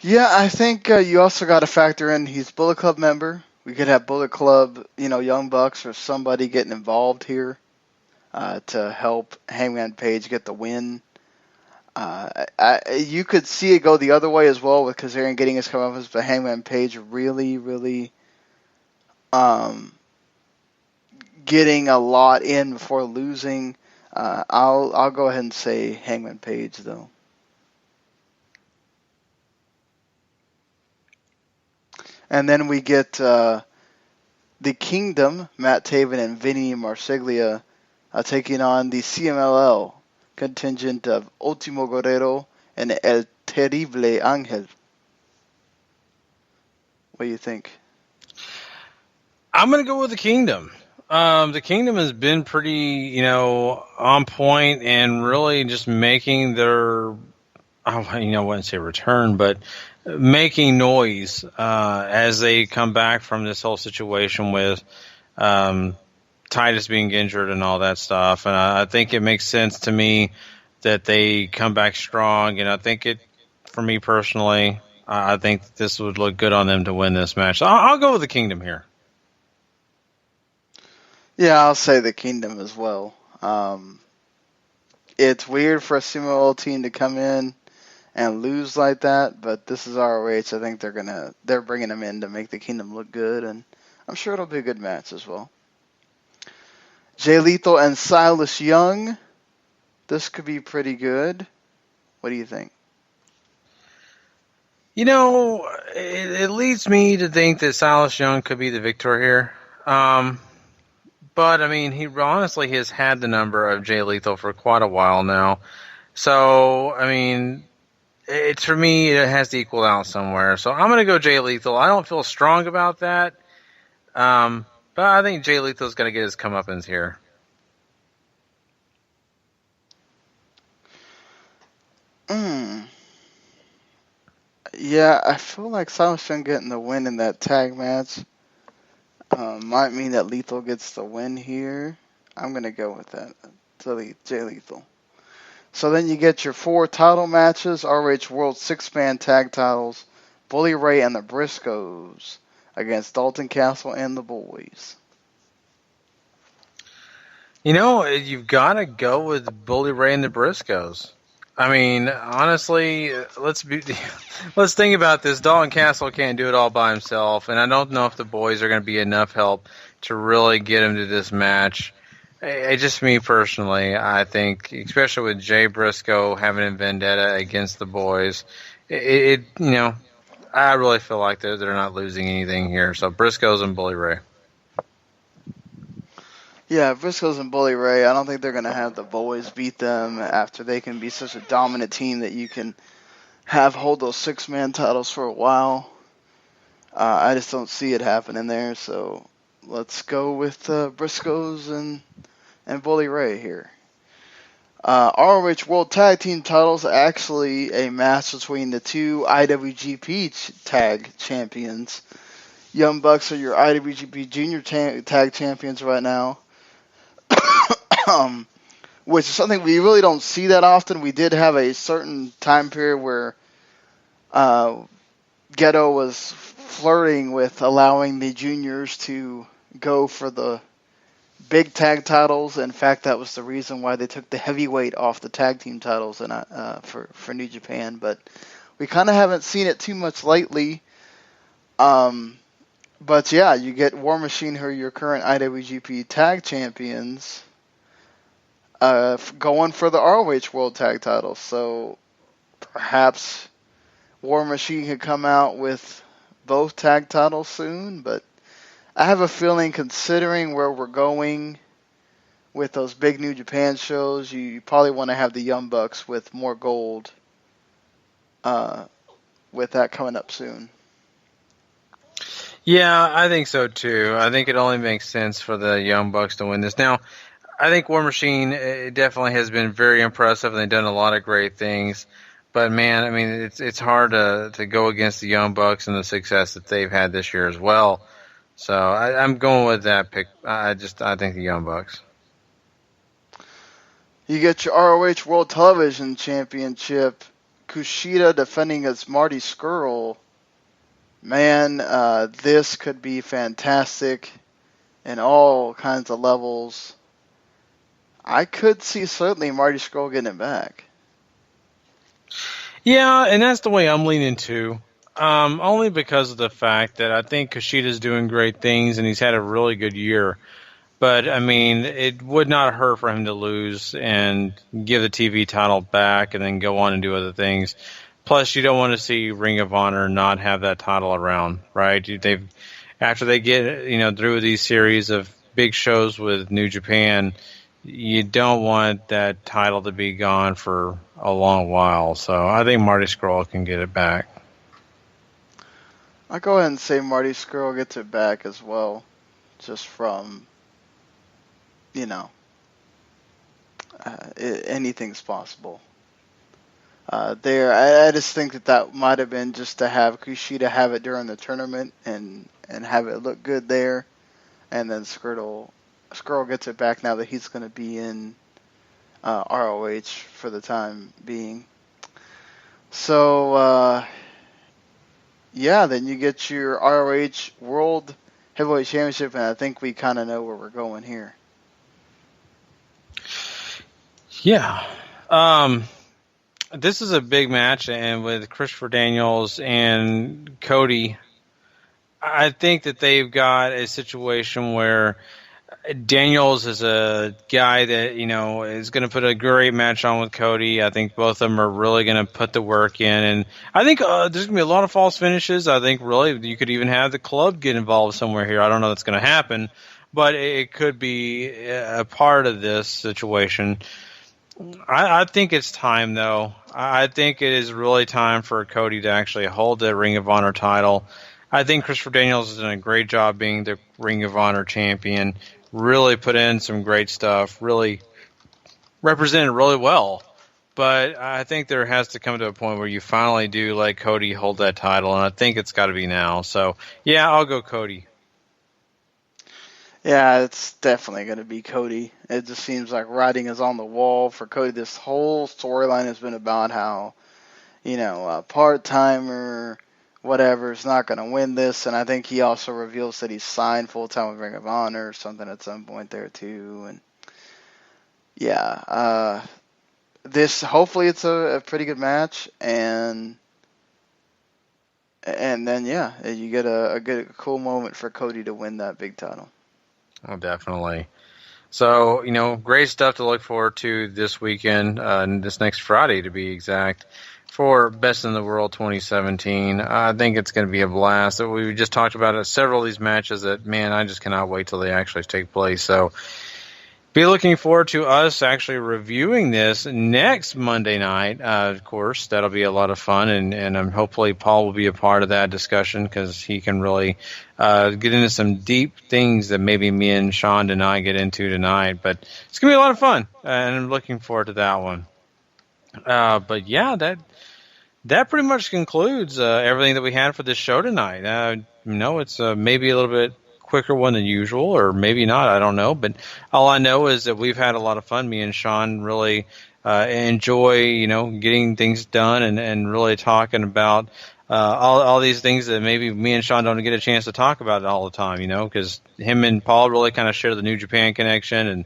Yeah, I think you also got to factor in he's a Bullet Club member. We could have Bullet Club, Young Bucks or somebody getting involved here to help Hangman Page get the win. You could see it go the other way as well with Kazarian getting his comeuppance, but Hangman Page really, really getting a lot in before losing. I'll go ahead and say Hangman Page though. And then we get the Kingdom, Matt Taven and Vinny Marseglia taking on the CMLL contingent of Ultimo Guerrero and El Terrible Angel. What do you think? I'm going to go with the Kingdom. The Kingdom has been pretty, on point and really just making their, I wouldn't say return, but making noise as they come back from this whole situation with Titus being injured and all that stuff. And I think it makes sense to me that they come back strong. And I think for me personally, I think this would look good on them to win this match. So I'll go with the Kingdom here. Yeah, I'll say the Kingdom as well. It's weird for a sumo old team to come in and lose like that, but this is ROH. I think they're bringing them in to make the Kingdom look good, and I'm sure it'll be a good match as well. Jay Lethal and Silas Young. This could be pretty good. What do you think? You know, it leads me to think that Silas Young could be the victor here. But, I mean, he honestly has had the number of Jay Lethal for quite a while now. So, I mean, for me, it has to equal out somewhere. So I'm going to go Jay Lethal. I don't feel strong about that. But I think Jay Lethal's going to get his comeuppance here. Yeah, I feel like Silas Young getting the win in that tag match might mean that Lethal gets the win here. I'm going to go with that. Jay Lethal. So then you get your 4 title matches, ROH World 6-man tag titles, Bully Ray and the Briscoes against Dalton Castle and the Boys. You know, you've got to go with Bully Ray and the Briscoes. I mean, honestly, let's think about this. Dalton Castle can't do it all by himself, and I don't know if the boys are going to be enough help to really get him to this match. Just me personally, I think, especially with Jay Briscoe having a vendetta against the boys, I really feel like they're not losing anything here. So Briscoes and Bully Ray. Yeah, Briscoes and Bully Ray, I don't think they're going to have the boys beat them after they can be such a dominant team that you can have hold those 6-man titles for a while. I just don't see it happening there, so let's go with Briscoes and Bully Ray here. ROH World Tag Team titles, actually a match between the 2 IWGP Tag Champions. Young Bucks are your IWGP Junior Tag Champions right now. Which is something we really don't see that often. We did have a certain time period where Ghetto was flirting with allowing the juniors to go for the big tag titles. In fact, that was the reason why they took the heavyweight off the tag team titles for New Japan. But we kind of haven't seen it too much lately. But yeah, you get War Machine, who are your current IWGP Tag Champions, going for the ROH World Tag titles. So perhaps War Machine could come out with both tag titles soon. But I have a feeling, considering where we're going with those big New Japan shows, you probably want to have the Young Bucks with more gold with that coming up soon. Yeah, I think so too. I think it only makes sense for the Young Bucks to win this. Now, I think War Machine definitely has been very impressive, and they've done a lot of great things. But man, I mean, it's hard to go against the Young Bucks and the success that they've had this year as well. So I'm going with that pick. I think the Young Bucks. You get your ROH World Television Championship. Kushida defending against Marty Scurll. Man, this could be fantastic in all kinds of levels. I could see certainly Marty Scurll getting it back. Yeah, and that's the way I'm leaning too. Only because of the fact that I think Kushida's doing great things and he's had a really good year. But, I mean, it would not hurt for him to lose and give the TV title back and then go on and do other things. Plus, you don't want to see Ring of Honor not have that title around, right? After they get through these series of big shows with New Japan, you don't want that title to be gone for a long while. So I think Marty Scurll can get it back. I'll go ahead and say Marty Scurll gets it back as well, just from, anything's possible. I just think that might have been just to have Kushida have it during the tournament and have it look good there, and then Scurll gets it back now that he's going to be in ROH for the time being. So then you get your ROH World Heavyweight Championship, and I think we kind of know where we're going here. Yeah. This is a big match, and with Christopher Daniels and Cody, I think that they've got a situation where Daniels is a guy that, is going to put a great match on with Cody. I think both of them are really going to put the work in. And I think there's going to be a lot of false finishes. I think really you could even have the club get involved somewhere here. I don't know that's going to happen, but it could be a part of this situation. I think it's time, though. I think it is really time for Cody to actually hold the Ring of Honor title. I think Christopher Daniels has done a great job being the Ring of Honor champion. Really put in some great stuff. Really represented really well. But I think there has to come to a point where you finally do let Cody hold that title, and I think it's got to be now. So, yeah, I'll go Cody. Yeah, it's definitely going to be Cody. It just seems like writing is on the wall for Cody. This whole storyline has been about how, a part-timer, whatever, is not going to win this. And I think he also reveals that he's signed full-time with Ring of Honor or something at some point there, too. And, yeah, hopefully it's a pretty good match. And then, yeah, you get a cool moment for Cody to win that big title. Oh, definitely. So, great stuff to look forward to this weekend, this next Friday to be exact, for Best in the World 2017. I think it's going to be a blast. We just talked about several of these matches that, man, I just cannot wait till they actually take place. So, be looking forward to us actually reviewing this next Monday night. Of course, that'll be a lot of fun, and hopefully Paul will be a part of that discussion because he can really get into some deep things that maybe me and Sean and I get into tonight. But it's going to be a lot of fun, and I'm looking forward to that one. But yeah, that pretty much concludes everything that we had for this show tonight. It's maybe a little bit quicker one than usual, or maybe not, I don't know, but all I know is that we've had a lot of fun. Me and Sean really enjoy getting things done and really talking about all these things that maybe me and Sean don't get a chance to talk about all the time, because him and Paul really kind of share the New Japan connection, and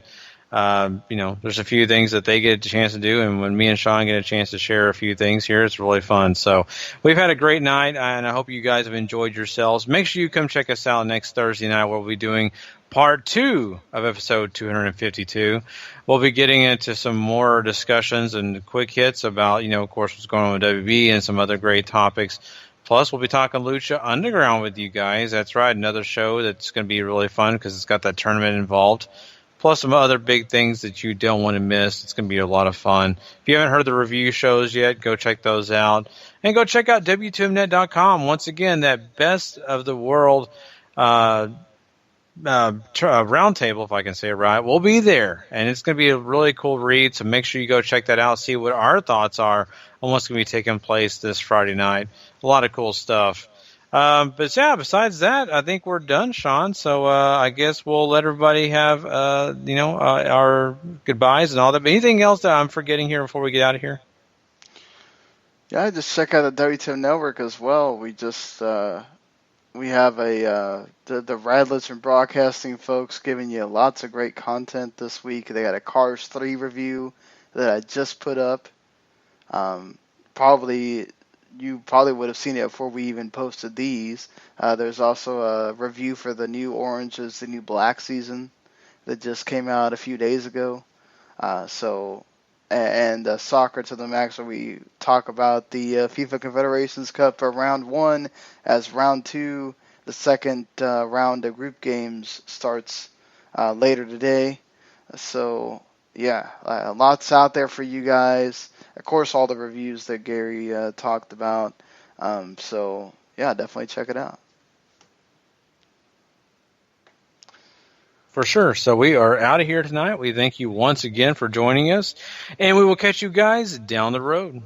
there's a few things that they get a chance to do, and when me and Sean get a chance to share a few things here, it's really fun. So we've had a great night, and I hope you guys have enjoyed yourselves. Make sure you come check us out next Thursday night, where we'll be doing part 2 of episode 252. We'll be getting into some more discussions and quick hits about, of course, what's going on with WB and some other great topics. Plus, we'll be talking Lucha Underground with you guys. That's right, another show that's going to be really fun because it's got that tournament involved. Plus some other big things that you don't want to miss. It's going to be a lot of fun. If you haven't heard the review shows yet, go check those out. And go check out W2Mnet.com. Once again, that Best of the World roundtable, if I can say it right, will be there. And it's going to be a really cool read, so make sure you go check that out, see what our thoughts are on what's going to be taking place this Friday night. A lot of cool stuff. But yeah, besides that, I think we're done, Sean. So I guess we'll let everybody have our goodbyes and all that. But anything else that I'm forgetting here before we get out of here? Yeah, just check out the WTM Network as well. We just we have the Radlets and Broadcasting folks giving you lots of great content this week. They got a Cars 3 review that I just put up. You probably would have seen it before we even posted these. There's also a review for the new Oranges, the new Black season that just came out a few days ago. And Soccer to the Max, where we talk about the FIFA Confederations Cup for round 1 as round 2. The second round of group games starts later today. So, yeah, lots out there for you guys. Of course, all the reviews that Gary talked about. So, yeah, definitely check it out. For sure. So we are out of here tonight. We thank you once again for joining us, and we will catch you guys down the road.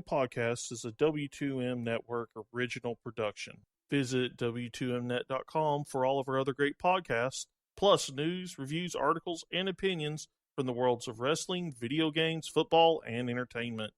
following podcast is a W2M Network original production. Visit W2Mnet.com for all of our other great podcasts, plus news, reviews, articles, and opinions from the worlds of wrestling, video games, football, and entertainment.